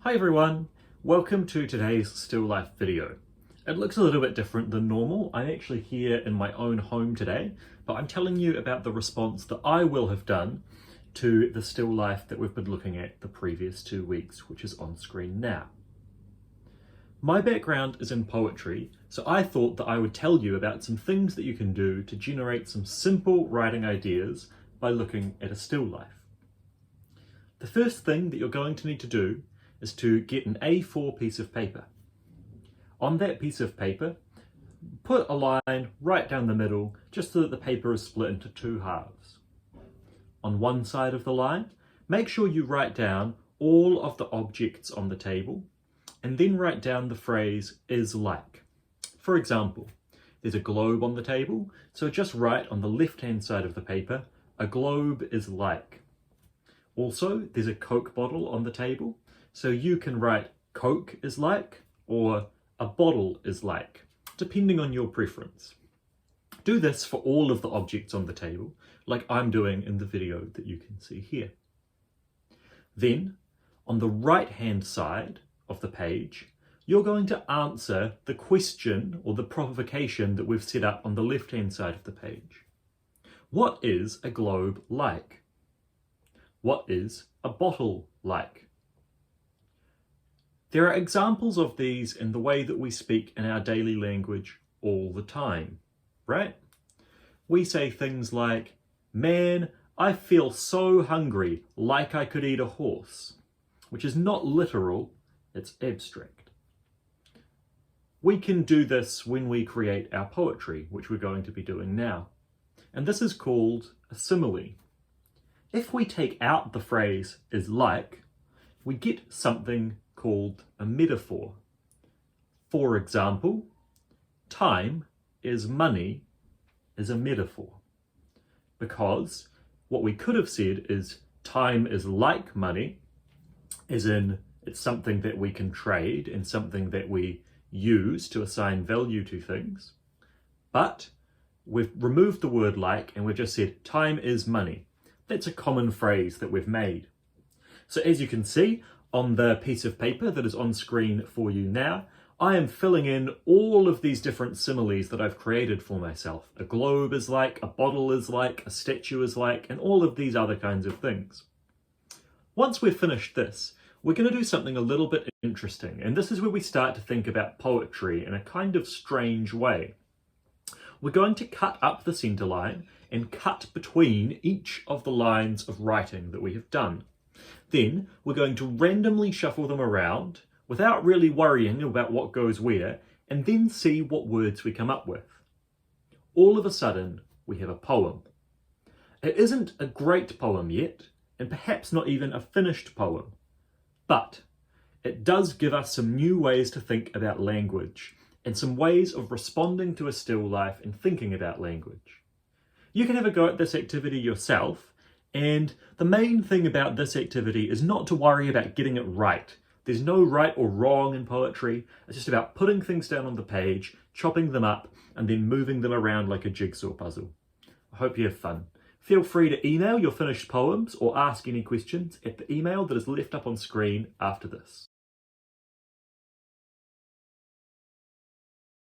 Hi everyone, welcome to today's still life video. It looks a little bit different than normal. I'm actually here in my own home today, but I'm telling you about the response that I will have done to the still life that we've been looking at the previous 2 weeks, which is on screen now. My background is in poetry, so I thought that I would tell you about some things that you can do to generate some simple writing ideas by looking at a still life. The first thing that you're going to need to do is to get an A4 piece of paper. On that piece of paper, put a line right down the middle, just so that the paper is split into 2 halves. On one side of the line, make sure you write down all of the objects on the table, and then write down the phrase "is like." For example, there's a globe on the table, so just write on the left-hand side of the paper, "a globe is like." Also, there's a Coke bottle on the table, so you can write "Coke is like" or "a bottle is like," depending on your preference. Do this for all of the objects on the table, like I'm doing in the video that you can see here. Then, on the right-hand side of the page, you're going to answer the question or the provocation that we've set up on the left-hand side of the page. What is a globe like? What is a bottle like? There are examples of these in the way that we speak in our daily language all the time, right? We say things like, "Man, I feel so hungry, like I could eat a horse," which is not literal, it's abstract. We can do this when we create our poetry, which we're going to be doing now. And this is called a simile. If we take out the phrase "is like," we get something called a metaphor. For example, time is money is a metaphor, because what we could have said is time is like money, as in it's something that we can trade and something that we use to assign value to things. But we've removed the word like and we've just said time is money. That's a common phrase that we've made. So as you can see on the piece of paper that is on screen for you now, I am filling in all of these different similes that I've created for myself. A globe is like, a bottle is like, a statue is like, and all of these other kinds of things. Once we've finished this, we're going to do something a little bit interesting, and this is where we start to think about poetry in a kind of strange way. We're going to cut up the centre line and cut between each of the lines of writing that we have done. Then we're going to randomly shuffle them around without really worrying about what goes where, and then see what words we come up with. All of a sudden, we have a poem. It isn't a great poem yet, and perhaps not even a finished poem, but it does give us some new ways to think about language and some ways of responding to a still life and thinking about language. You can have a go at this activity yourself, and the main thing about this activity is not to worry about getting it right. There's no right or wrong in poetry. It's just about putting things down on the page, chopping them up, and then moving them around like a jigsaw puzzle. I hope you have fun. Feel free to email your finished poems or ask any questions at the email that is left up on screen after this.